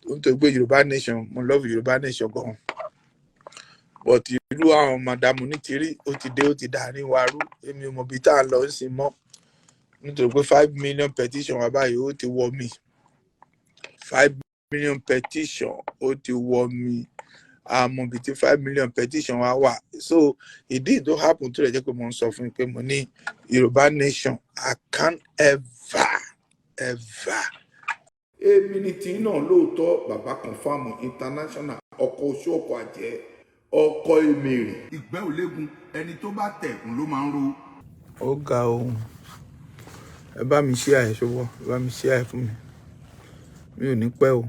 nítorí pé Yorùbá nation mo love Yorùbá nation gan but irú àwọn màdàmú ní tìrí ó ti dé ó ti dà ní wàrú èmi ò mọ̀ bí tá a lọ sí mọ́ nítorí pé 5 million petition wà báyìí ó ti wọ mi 5 million petition ó ti wọ mi àmọ́ bí tí 5 million petition wà so ìdí tó happen tó lè jẹ́ pé mo ń sọ fún pé mo ní Yorùbá nation I can't ever èmi ní tí náà lóòótọ́ bàbá confam international ọkọ̀ oṣù ọkọ̀ àjẹ́ ọkọ̀ èmèrè ìgbẹ́ òlégun ẹni tó bá tẹ̀kùn ló máa ń ro. ó ga ohun ẹ bá mi ṣe àyè ṣọwọ́ ẹ bá mi ṣe àyè fún mi ò ní pẹ́ o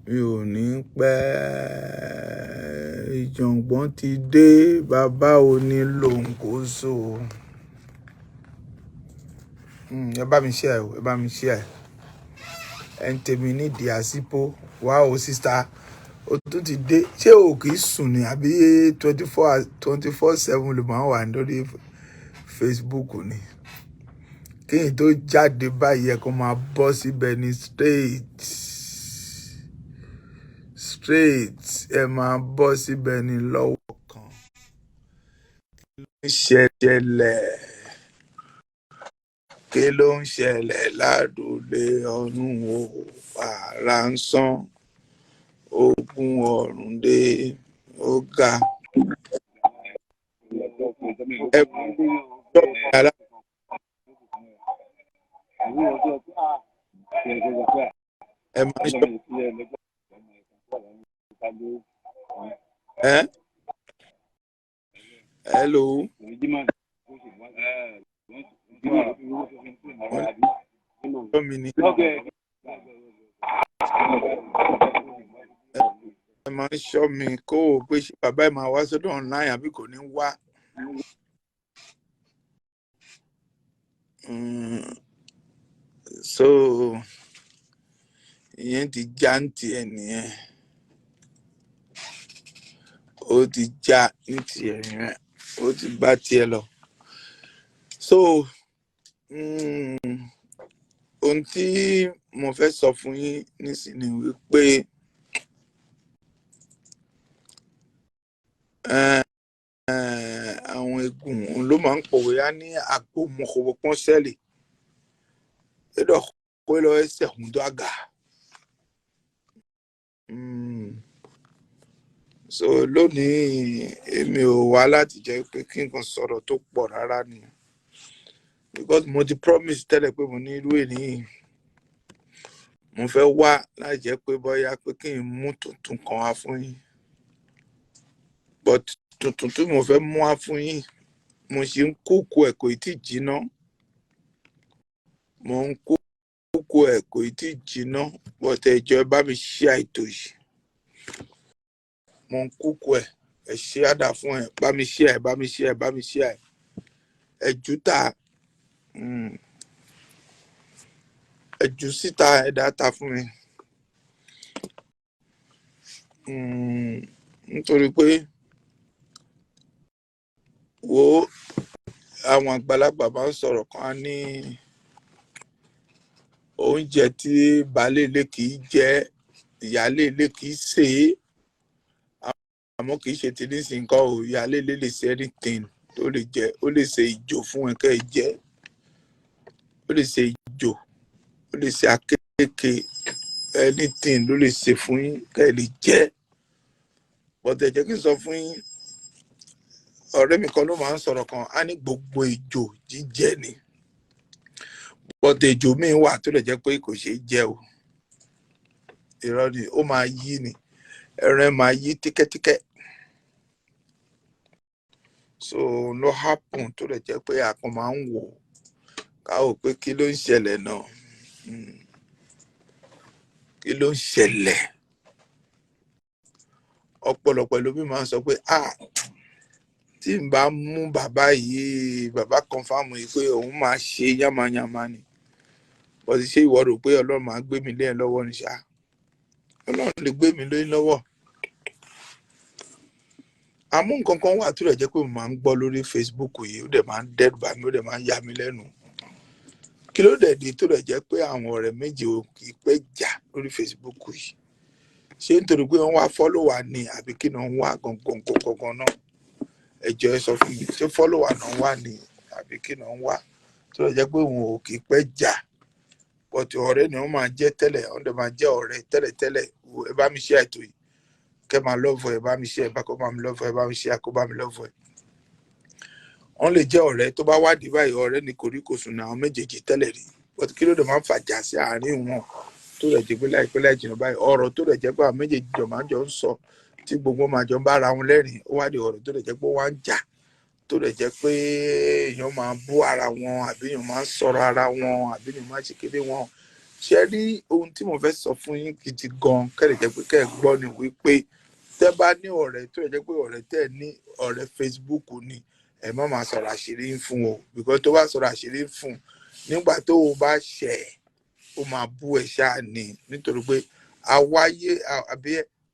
mi ò ní pẹ́ ìjọ̀ngbọ̀n ti dé bàbá onílòǹkóso ẹ bá mi ṣe àyè ẹ bá mi ṣe àyè ẹ ń tèmi nídìí àsìpó wá o sísá ó tún ti dé ṣé o kì í sùn ní àbí 24/7 ló máa ń wà lórí Facebook ni kí n tó jáde báyìí ẹ kó máa bọ́ síbẹ̀ ní straight ẹ máa bọ́ síbẹ̀ ní lọ́wọ́ kan kí ló ń ṣẹlẹ̀ ládùúgbò ọ̀run o ara ń sán ogun ọ̀run dé ó ga ẹ máa ń sọ hello ẹ máa ń ṣọ́ mi kó o pé ṣé bàbá ẹ máa wá sọ́dọ̀ online àbí kò ní wá so ìyẹn ti já ń tiẹ̀ nìyẹn ó ti já ní tiẹ̀ nìyẹn ó ti bá tiẹ̀ lọ so ohun tí mo fẹ́ sọ fún yín nísìnyí wípé àwọn egun ló máa ń pòwe á ní àgbo mọ̀kòwò pọ́n sẹ́lì ẹ̀dọ̀ kó lọ ẹsẹ̀ ọ̀hún tó àgà so lónìí èmi ò wá láti jẹ́ pé kí nǹkan sọ̀rọ̀ tó pọ̀ rárá ni because mo ti promise tẹ́lẹ̀ pé mo ní irú ènìyàn mo fẹ́ wá láì jẹ́ pé bóyá pé kí n mú tuntun kan wá fún yín but tuntun tí mo fẹ́ mú wá fún yín mo ṣì ń kúkú ẹ̀ kò tí ì jiná mo ń kúkú ẹ̀ kò tí ì jiná but ẹjọ́ ẹ bá mi ṣí àìtó yìí mo ń kúkú ẹ̀ ẹ ṣí àdá fún ẹ bá mi ṣí ẹ bá mi ṣí ẹ bá mi ṣí ẹ ẹjú ta ẹjú síta ẹ̀dá ta fún mi nítorí pé wo àwọn àgbàlagbà máa ń sọ̀rọ̀ kan á ní oúnjẹ tí baálé ilé kì í jẹ ìyáálé ilé kì í sè é àmọ́ kì í ṣe ti nísìnyí nǹkan ò ìyáálé ilé lè ṣe anything tó lè jẹ ó lè ṣe ìjò fún ẹ kẹ́ ẹ jẹ ó lè ṣe ìjò ó lè ṣe akéèké anything ló lè ṣe fún yín kẹ́ ẹ lè jẹ bọ́tẹ̀ jẹ́ kí n sọ fún yín ọ̀rẹ́ mi kan ló máa ń sọ̀rọ̀ kan á ní gbogbo ìjò jíjẹ ni bọ́tẹ̀ ìjò míì wà tó lè jẹ́ pé kò ṣeé jẹ o irọ́ ni ó máa yí ni ẹran máa yí tíkẹ́tíkẹ́ so ló happen tó lè jẹ́ pé àkàn máa ń wò ká ò pé kí ló ń ṣẹlẹ̀ náà kí ló ń ṣẹlẹ̀ ọ̀pọ̀lọpọ̀ lómi máa ń sọ pé tí n bá mú bàbá yìí bàbá confirm yìí pé òun máa ṣe yàmàyàmà ni bọ́sí ṣé ìwọ rò pé ọlọ́run máa gbé mi lé ẹ lọ́wọ́ ní ṣá ọlọ́run lè gbé mi lé lọ́wọ́ àmọ́ nǹkan kan wà tó rẹ̀ jẹ́ pé mo máa ń gbọ́ lórí Facebook yìí ó dẹ̀ máa ń dẹ́rù bà mí ó dẹ̀ máa ń yà mí lẹ́nu kí ló dẹ̀ dé tó dẹ̀ jẹ́ pé àwọn ọ̀rẹ́ méjì ò kì í pẹ́ jà lórí Facebook yìí ṣé nítorí pé wọ́n wá fọ́lọ́wà ni àbí kí ni wọ́n wá gangan náà ẹ jọ̀ọ́ ẹ sọ fún mi ṣé fọ́lọ́wà náà wà ní àbí kí ni wọ́n wá tó dẹ̀ jẹ́ pé wọn ò kì í pẹ́ jà bọ̀tì ọ̀rẹ́ ni wọ́n máa jẹ́ tẹ́lẹ̀ wọ́n dẹ̀ máa jẹ́ ọ̀rẹ́ tẹ́lẹ̀ ẹ bá mi ṣe ètò yìí kẹ́ máa lọ́fọ̀ ẹ bá mi ṣe ẹ bá kó bá mi lọ́fọ̀ ẹ bá mi ṣe àkó bá mi lọ́fọ̀ ẹ. wọ́n lè jẹ́ ọ̀rẹ́ tó bá wádìí báyìí ọ̀rẹ́ ni kòríkòsùn náà àwọn méjèèjì tẹ́lẹ̀ rí bọ̀tì kí ló dé máa ń fàjà sí àárín wọn tó rẹ̀ jẹ́ pé láìpẹ́ láì jìnnà báyìí ọ̀rọ̀ tó rẹ̀ jẹ́ pé àwọn méjèèjì jọ máa ń jọ ń sọ tí gbogbo máa jọ ń bá ara wọn lẹ́rìn ó wádìí ọ̀rọ̀ tó rẹ̀ jẹ́ pé wọ́n á ń jà tó rẹ̀ jẹ́ pé èèyàn máa bú ara wọn àbí èèyàn máa ń sọ̀rọ̀ ara wọn àbí èèyàn máa ń ṣe kéde wọn ṣe rí ohun tí mo fẹ́ sọ fún yín gidi gan kẹ́lẹ̀ jẹ́ pé kẹ́ ẹ̀ gbọ́ ni wípé tẹ́ bá ní ọ̀rẹ́ tó rẹ̀ jẹ́ pé ọ̀rẹ́ tẹ́ ní ọ̀rẹ́ Facebook ni ẹ má máa sọ̀rọ̀ àṣírí fún o because tó bá sọ̀rọ̀ àṣírí fún nígbà tó o bá ṣẹ̀ ó máa bú ẹ ṣáà ni nítorí pé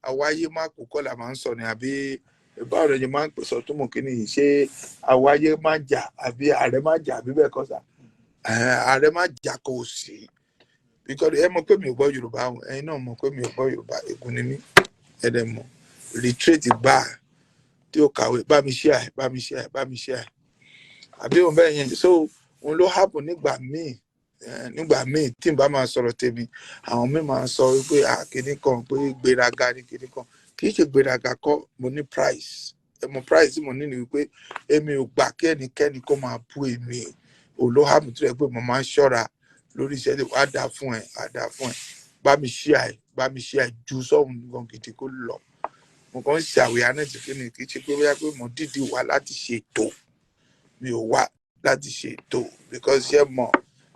àwáyé má kó kọ́ là máa ń sọ ni àbí báwo lè máa ń pèsè tó mọ̀ kí ni ṣé àwáyé má jà àbí ààrẹ má jà àbí bẹ́ẹ̀ kọ́ sà ààrẹ má jà kò sí because ẹ mọ̀ pé mi ò gbọ́ Yorùbá ẹ̀yin náà mọ̀ pé mi ò gbọ́ Yorùbá ègún ni mí ẹ dẹ̀ mọ̀ retreat gbà tí ó kàwé bá mi ṣe àbí òun bẹ́ẹ̀ yẹn so òun ló happen nígbà míì tí n bá máa sọ̀rọ̀ tèmi àwọn míì máa sọ wípé kíní kan pé gbéraga ní kíní kan kì í ṣe gbéraga kọ́ mo ní price price tí mo ní ni wípé èmi ò gbà kí ẹnikẹ́ni kó máa bú èmi òun ló happen tó yẹ pé mo máa ń ṣọ́ra lórí iṣẹ́ wàá dà fún ẹ bá mi ṣe ju sọ́hun gan gidi kó lọ mo kàn ń ṣe awareness kí ni kì í ṣe pé bóyá pé mo dídì wá láti ṣètò mi ò wá láti ṣètò because ṣé mọ̀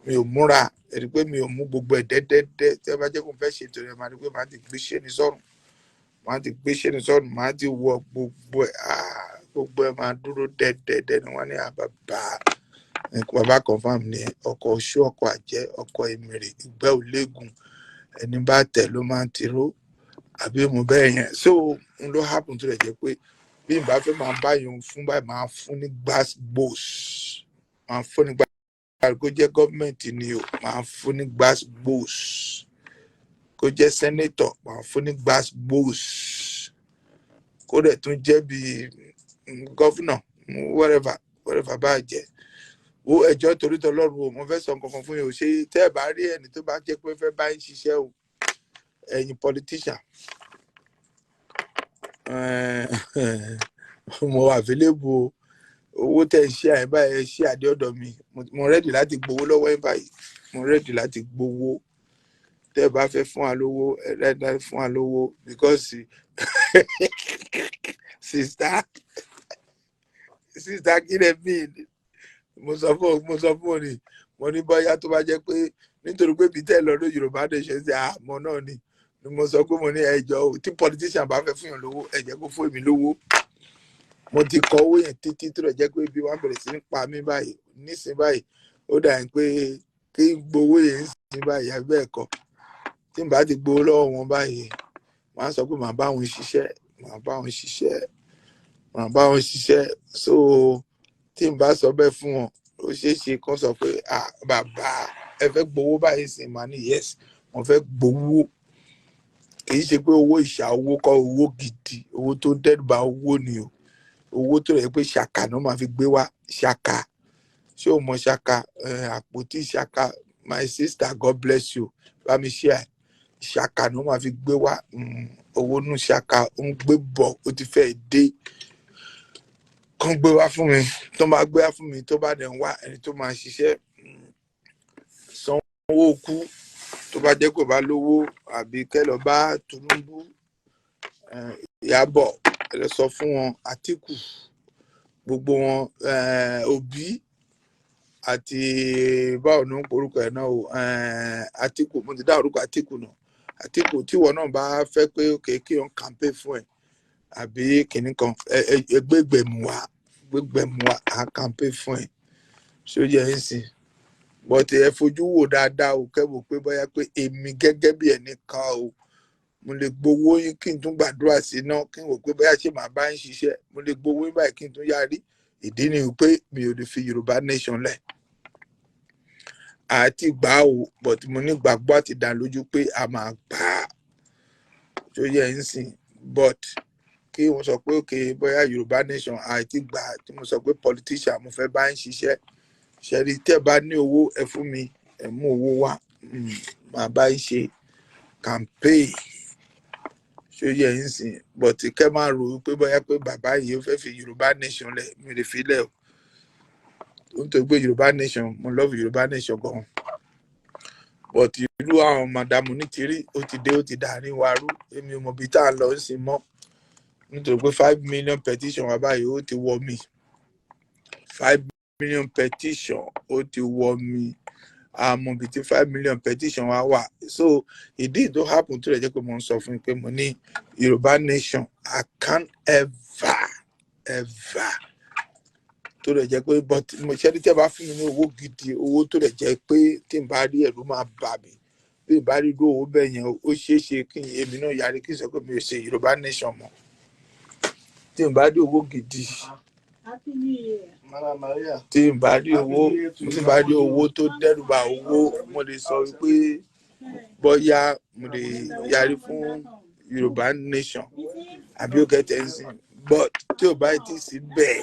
mi ò múra ẹ̀rí pé mi ò mú gbogbo ẹ̀ dẹ́dẹ́dẹ́ tí ẹ bá jẹ́ kó fẹ́ ṣètò rẹ̀ máa rí pé máa ti gbé ṣé ní sọ́run máa ti wọ gbogbo ẹ̀ máa dúró dẹ́dẹ́dẹ́ ni wọ́n ní bàbá confam ni ọkọ̀ oṣù ọkọ̀ àjẹ́ ọkọ̀ èmèrè ìgbẹ́ òlégùn ẹni bá tẹ̀ ló máa ń tiró àbí mo bẹ́ẹ̀ yẹn so n ló happen tó rẹ̀ jẹ́ pé bí n bá fẹ́ máa bá yòó fún báyìí máa fún ní gbàgbós kó jẹ́ gọ́ọ̀mẹ̀ntì ni o máa fún ní gbàgbós kó jẹ́ sẹ́nétọ̀ máa fún ní gbàgbós kó dẹ̀ tún jẹ́ bí gọ́fúnà whatever bá jẹ́ wo ẹjọ́ torí tọlọ́run o mo fẹ́ sọ nǹkan kan fún yín o ṣe tẹ́ ẹ̀ bá rí ẹni tó bá jẹ́ pé fẹ́ bá yín ṣiṣẹ́ o ẹ̀yin politician mo available owó tẹ́ ṣe àyíbá ẹ ṣe àdé ọ̀dọ̀ mi mo ready láti gbowó lọ́wọ́ ẹ̀ báyìí mo ready láti gbowó tẹ́ ẹ bá fẹ́ fún wa lówó ẹ ready láti fún wa lówó because sister kí lẹ bí mo sọ fún òní mo ní bóyá tó bá jẹ́ pé nítorí pé bí tẹ́ lọ ló Yorùbá nation ṣe àmọ́ náà ni mo sọ pé mo ní ẹjọ́ tí politician bá fẹ́ fún yàn lówó ẹ jẹ́ kó fún èmi lówó mo ti kọ owó yẹn títí tó rẹ̀ jẹ́ pé bí wọ́n bẹ̀rẹ̀ sí ní pa mí báyìí nísìn báyìí ó dà ní pé kí n gbowó yẹn nísìn báyìí àbí bẹ́ẹ̀ kọ́ tí n bá ti gbowó lọ́wọ́ wọn báyìí wọ́n á sọ pé màá bá wọn ṣiṣẹ́ so tí n bá sọ bẹ́ẹ̀ fún wọn ó ṣeé ṣe kán sọ pé bàbá ẹ fẹ́ gbowó báyìí sì máa ní yes wọ́n fẹ́ gbowó kì í ṣe pé owó ìṣà owó kọ́ owó gidi owó tó dẹ́rùbà owó ni o owó tó rẹ̀ pé ṣàkà náà máa fi gbé wá ṣàkà ṣé o mọ ṣàkà àpótí ṣàkà my sister God bless you bá mi ṣe ṣàkà náà máa fi gbé wá owó nù ṣàkà ó ń gbé bọ̀ ó ti fẹ́ dé kán gbé wá fún mi tó máa gbé wá fún mi tó bá dẹ̀ ń wá ẹni tó máa ṣiṣẹ́ sanwó kú tó bá jẹ́ kó bá lówó àbí kẹ́lọ́ bá Tinubu Ìyábọ̀ ẹ lọ sọ fún wọn Àtíkù gbogbo wọn Òbí àti báwo ni wọ́n porúkọ ẹ̀ náà o Àtíkù mo ti dá orúkọ Àtíkù náà Àtíkù tíwọ náà bá fẹ́ pé kí wọ́n campaign fún ẹ̀ àbí kìnnì kan gbégbèmùwà à campaign fún ẹ̀ ṣé ó yẹ ẹ́ sìn bọ́tẹ̀ ẹ fojú wò dáadáa o kẹ́wò pé bóyá pé èmi gẹ́gẹ́ bí ẹnìkan o mo lè gbowó yín kí n tún gbàdúrà sí náà kí n wò pé bóyá ṣé màá bá ń ṣiṣẹ́ mo lè gbowó yín báyìí kí n tún yarí ìdí ni pé mi ò lè fi Yorùbá nation lẹ̀ àti gbà ó but mo ní gbàgbọ́ àti dá lójú pé a máa gbà tó yẹ ń sìn but kí wọ́n sọ pé òkè bóyá Yorùbá nation àti gbà tí mo sọ pé politician mo fẹ́ bá ń ṣiṣẹ́ ṣẹ́rí tẹ́ bá ní owó ẹ fún mi ẹ mú owó wá màá bá ń ṣe campaign ṣó yẹ ń sìn but kẹ́ máa rò pé bóyá pé bàbá yìí ó fẹ́ fi Yorùbá nation lẹ̀ mi lè fi lẹ̀ o nítorí pé Yorùbá nation mo love Yorùbá nation gan but ìlú àwọn màdàmú ní tìrí ó ti dé ó ti dàárín wa rú èmi ò mọ̀ bí tá à ń lọ sí mọ́ nítorí pé 5 million petition wà báyìí ó ti wọ mi 5 million petition ó ti wọ mi àmọ́ bí tí 5 million petition wà so ìdí tó happen tó lè jẹ́ pé mo ń sọ fún pé mo ní Yorùbá nation I can't ever tó lè jẹ́ pé but mo ṣe ní tẹ́ bá fún mi ní owó gidi owó tó lè jẹ́ pé tí n bá rí ẹ̀rù máa bà mí bí n bá rí irú owó bẹ́ẹ̀ yẹn ó ṣeé ṣe kí èmi náà yarí kí n sọ pé mi ò ṣe Yorùbá nation mọ́ tí n bá rí owó gidi tí n bá rí owó tó dẹ́rù bà owó mo lè sọ pé bóyá mo lè yarí fún Yorùbá nation àbí ó kẹ́tẹ́ ń sìn but tí ò bá ti sí bẹ́ẹ̀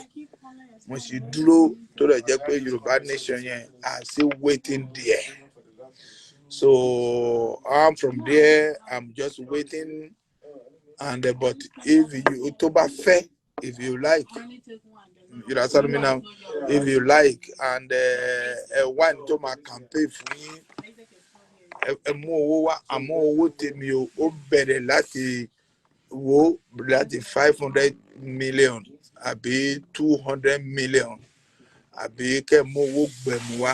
mo sì dúró tó lè jẹ́ pé Yorùbá nation yẹn are still waiting there so I'm from there I'm just waiting and but if you tó bá fẹ́ if you like you understand me now if you like and one tó máa campaign fún yín ẹ mú owó wá àmọ́ owó tèmi ó bẹ̀rẹ̀ láti wo láti 500 million àbí 200 million àbí kẹ́ mú owó gbẹ̀mú wá.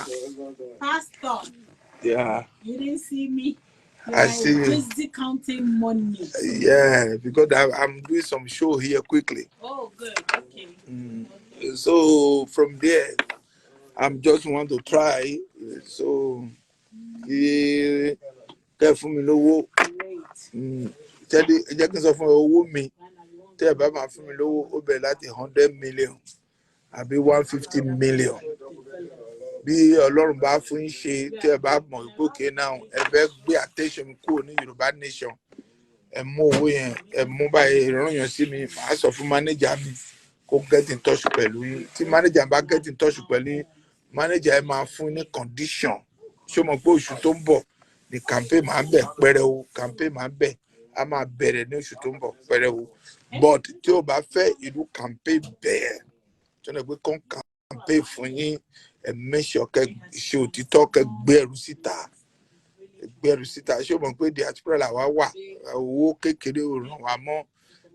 Pastor, yeah. You didn't see me. I see you. Busy counting money. Yeah, because I'm doing some show here quickly. Oh, good. Okay. Okay. So from there, I'm just want to try. So, kẹ́ fún mi lówó. Jẹ́ kí n sọ fún owó mi. Tẹ́ ẹ bá máa fún mi lówó, ó bẹ̀rẹ̀ láti 100 million àbí 150 million. Bí Ọlọ́run bá fún yín ṣe tẹ́ ẹ bá mọ̀ ìgbókè náà ẹ fẹ́ gbé attention kúrò ní Yorùbá nation ẹ mú owó yẹn ẹ mú báyìí ìrànyàn sí mi màá sọ fún manager mi kó get in touch pẹ̀lú yín tí manager bá get in touch pẹ̀lú yín manager ẹ máa fún ní condition ṣé o mọ̀ pé oṣù tó ń bọ̀ ní campaign máa ń bẹ̀ pẹ́rẹ́wó campaign máa ń bẹ̀ a máa bẹ̀rẹ̀ ní oṣù tó ń bọ̀ pẹ́rẹ́wó but tí o bá fẹ́ ìlú campaign bẹ̀ẹ̀ tí wọ́n lè gbé kán campaign fún yín ẹ make sure kẹ́ ṣe òtítọ́ kẹ́ gbẹ́rù síta ṣé o mọ̀ pé diaspora làwa wà owó kékeré ò ràn wá mọ́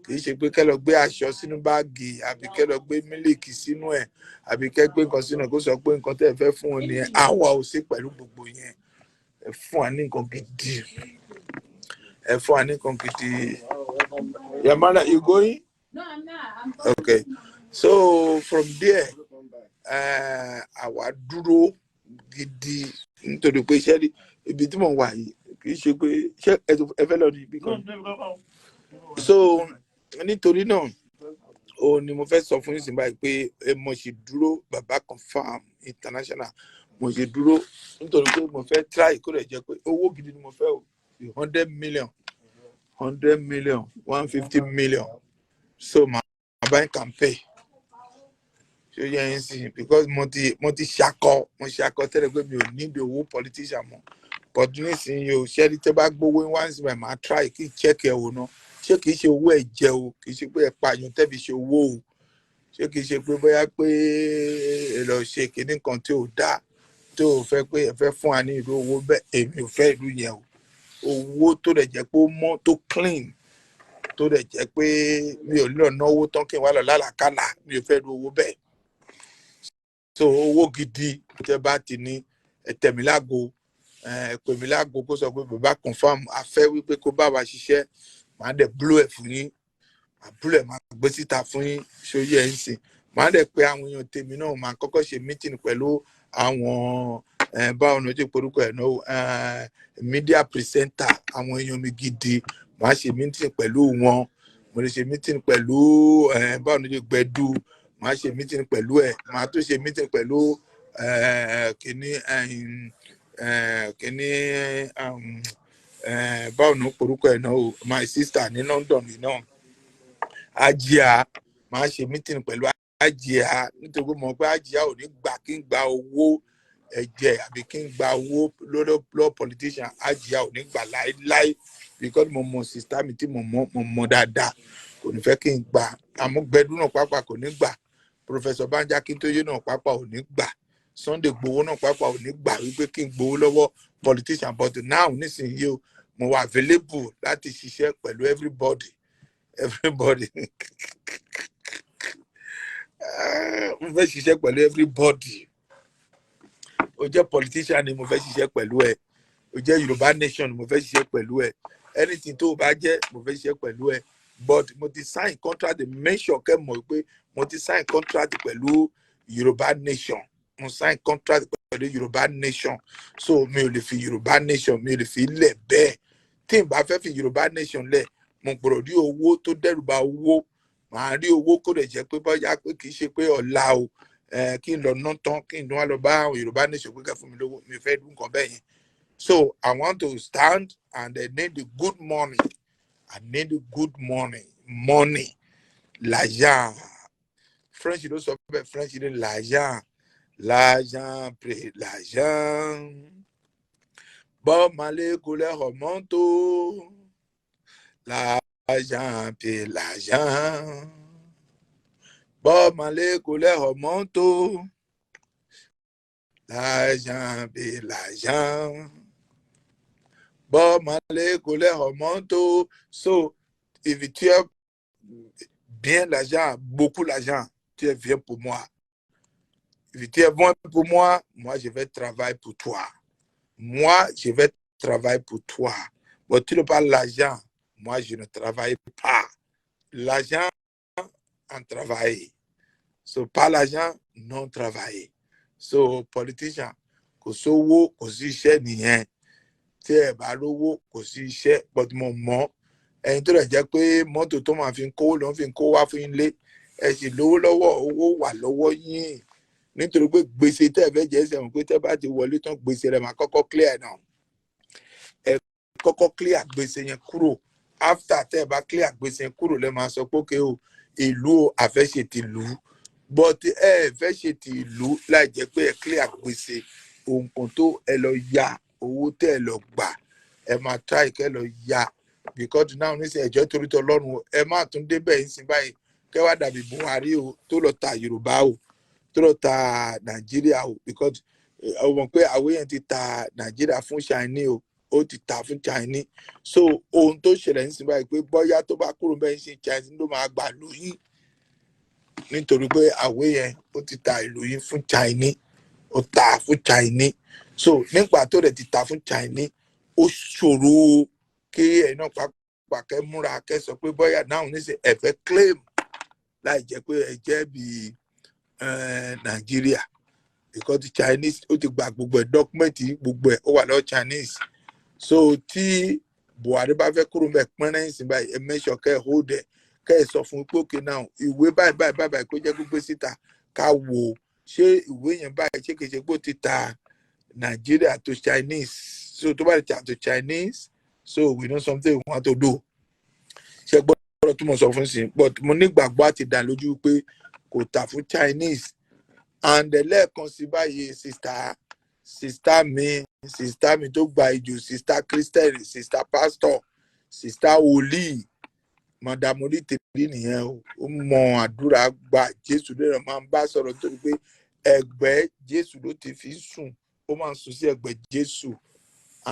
kì í ṣe pé kẹ́ lọ gbé aṣọ sínú báàgì àbí kẹ́ lọ gbé mílíkì sínú ẹ̀ àbí kẹ́ gbé nǹkan sínú ẹ̀ kó sọ pé nǹkan tẹ́ ẹ fẹ́ fún wọn nìyẹn àwa ò sí pẹ̀lú gbogbo yẹn ẹ fún wa ní nǹkan gidi Yamana, you going? No, I'm not. Okay, so from there àwa dúró gidi nítorí pé iṣẹ́ ibi tí mo wà yìí kì í ṣe pé iṣẹ́ ẹ fẹ́ lọ ní ibi kan so nítorí náà ó ní mo fẹ́ sọ fún yín sí báyìí pé mo ṣì dúró bàbá confam international mo ṣì dúró nítorí pé mo fẹ́ try kó lè jẹ́ pé owó gidi ni mo fẹ́ o 100 million 150 million so màá bá ń campaign ṣé yẹ yín sí because mo ti ṣakọ tẹ́lẹ̀ pé mi ò níbi owó politician mọ́ but nísìnyí o ṣẹ́ni tẹ́ bá gbówó wá sí máa try kí n check ẹ̀ wò náà ṣé kìí ṣe owó ẹ̀jẹ̀ o kìí ṣe pé ẹ pààyàn tẹ́bi ṣe owó o ṣé kìí ṣe pé bóyá pé ẹ lọ ṣe kinní kan tí ò dáa tí ò fẹ́ pé ẹ fẹ́ fún wa ní ìlú owó bẹ́ẹ̀ èmi ò fẹ́ ìlú yẹn o owó tó lè jẹ́ pé ó mọ́ tó clean tó lè jẹ́ pé mi ò lọ náwó tán kí n wá lọ lálàkàlà mi ò fẹ́ ìlú owó bẹ́ẹ̀ so owó gidi tẹ́ bá ti ní ẹ̀tẹ̀mílágo ẹ̀pẹ̀mílágo kó sọ pé bàbá confam afẹ́ wípé kó bá wa ṣiṣẹ́ màá dẹ̀ blow ẹ̀ fún yín àbúlẹ̀ máa gbé síta fún yín ṣòye ẹ̀ ń sìn màá dẹ̀ pé àwọn èèyàn tèmi náà máa kọ́kọ́ ṣe meeting pẹ̀lú àwọn báwọn ọ̀nà tó porúkọ ẹ̀ náà media presenter àwọn èèyàn mi gidi màá ṣe meeting pẹ̀lú wọn mo lè ṣe meeting pẹ̀lú báwọn ọ̀nà tó gbẹdú màá ṣe meeting pẹ̀lú ẹ̀ màá tó ṣe meeting pẹ̀lú kìíní kíní báwo ni orúkọ ẹ̀ náà o my sister ní London náà Ajia máa ṣe meeting pẹ̀lú Ajia nítorí mo pé Ajia ò ní gbà kí n gba owó ẹ̀jẹ̀ àbí kí n gba owó lọ́dọ̀ politician Ajia ò ní gbà láéláé because mo mọ sister mi tí mo mọ dáadáa kò ní fẹ́ kí n gbà Amúgbẹ̀dú náà pápá kò ní gbà Professor Banji Akintoye náà pápá ò ní gbà Sunday Igboho náà pápá ò ní gbà wípé kí n gbowó lọ́wọ́ politician but now nísìnyí o mo wà available láti ṣiṣẹ́ pẹ̀lú everybody mo fẹ́ ṣiṣẹ́ pẹ̀lú everybody ó jẹ́ politician ni mo fẹ́ ṣiṣẹ́ pẹ̀lú ẹ ó jẹ́ Yorùbá nation ni mo fẹ́ ṣiṣẹ́ pẹ̀lú ẹ anything tó o bá jẹ́ mo fẹ́ ṣiṣẹ́ pẹ̀lú ẹ but mo ti sign contract make sure kẹ́ mọ̀ pé mo ti sign contract pẹ̀lú Yorùbá nation mo sign contract pẹ̀lú Yorùbá nation so mi ò lè fi Yorùbá nation mi ò lè fi lẹ̀ bẹ́ẹ̀ tí n bá fẹ́ fi Yorùbá nation lẹ̀ mo gbọ́dọ̀ rí owó tó dẹ́rùbà owó màá rí owó kó lè jẹ́ pé bóyá pé kì í ṣe pé ọ̀la o kí n lọ ná tán kí n wá lọ bá Yorùbá nation pé kẹ́ fún mi lówó mi fẹ́ dún nǹkan bẹ́ẹ̀ yẹn so I want to stand and I need the good money money l'argent French ló sọ bẹ́ẹ̀ French ní l'argent près l'argent bon malé couleur remonte l'argent près l'argent bon malé couleur remonte l'argent près l'argent bon malé couleur remonte so if tu as bien l'argent beaucoup l'argent tu es bien pour moi. Si tu es bon pour moi, moi je vais travailler pour toi. Moi, je vais travailler pour toi. Bon, tu ne parles pas l'argent, moi je ne travaille pas. L'argent en travailler. So, pas l'argent, non travailler. So, politicien, kò sówó, kò sí iṣẹ́ nìyẹn. Tí ẹ bá lówó, kò sí iṣẹ́, but mo mọ̀. Ẹni tó lè jẹ́ pé mọ́tò tó máa fi ń kó ló ń fi ń kó wá fún ilé. Ẹ sì lówó lọ́wọ́, owó wà lọ́wọ́ yín. Nítorí pé gbèsè tẹ́ ẹ fẹ́ jẹ́ ẹsẹ̀ wọn pé tẹ́ bá ti wọlé tán gbèsè rẹ̀ máa kọ́kọ́ clear náà. Ẹ kọ́kọ́ clear gbèsè yẹn kúrò. After tẹ́ ẹ bá clear gbèsè yẹn kúrò lẹ́ máa sọ pé okay o ìlú àfẹ́ṣe ti lù ú. But ẹ fẹ́ ṣe ti ìlú láì jẹ́ pé ẹ clear gbèsè ohun kan tó ẹ lọ ya owó tẹ́ ẹ lọ gbà ẹ máa try kẹ́ lọ ya because now nísìnyí ẹjọ́ torí tọ́ lọ́rùn ẹ má tún débẹ̀ yín sí báyìí kẹ́ wá dàbí Buhari o tó lọ ta Yorùbá o tó lọ ta Nàìjíríà o because ọmọ pé àwọn èèyàn ti ta Nàìjíríà fún Chinese o ó ti ta fún Chinese so ohun tó ṣẹlẹ̀ ń sin báyìí pé bóyá tó bá kúrò bẹ́ẹ̀ ṣe Chinese ló máa gbà lóyún nítorí pé àwọn èèyàn ó ti ta ìlú yín fún Chinese ó ta fún Chinese so nígbà tó rẹ̀ ti ta fún Chinese ó ṣòro kí ẹ̀ náà pàápàá kẹ́ múra kẹ́ sọ pé bóyá náà níṣẹ́ ẹ fẹ́ claim láì jẹ́ pé ẹ jẹ́ bíi Nigeria because the Chinese ó ti gba gbogbo ẹ̀ dọ́kúmẹ́ǹtì gbogbo ẹ̀ ó wà lọ́wọ́ Chinese so tí Buhari bá fẹ́ kúrò mẹ́ pínrẹ́ ìsìn báyìí ẹ make sure kẹ́ ẹ hold ẹ̀ kẹ́ ẹ sọ fún pé òkè náà ìwé báyìí kó jẹ́ gbogbo síta ká wò ṣé ìwé yẹn báyìí ṣé kìí ṣe pé ó ti ta Nigeria to Chinese so tó bá ti ta to Chinese so we know something we want to do ṣe gbọ́dọ̀ tó mọ̀ sọ fún sí but mo nígbàgbọ́ àti dá lójú pé kò tà fún Chinese and lẹ́ẹ̀kan sí báyìí sista mi tó gba ìjò sista Christian sista pastor sista wòlíì madam onítìrí nìyẹn ó mọ àdúrà gba Jésù lẹ́rọ máa ń bá sọ̀rọ̀ nítorí pé ẹgbẹ́ Jésù ló ti fi sùn ó máa ń sùn sí ẹgbẹ́ Jésù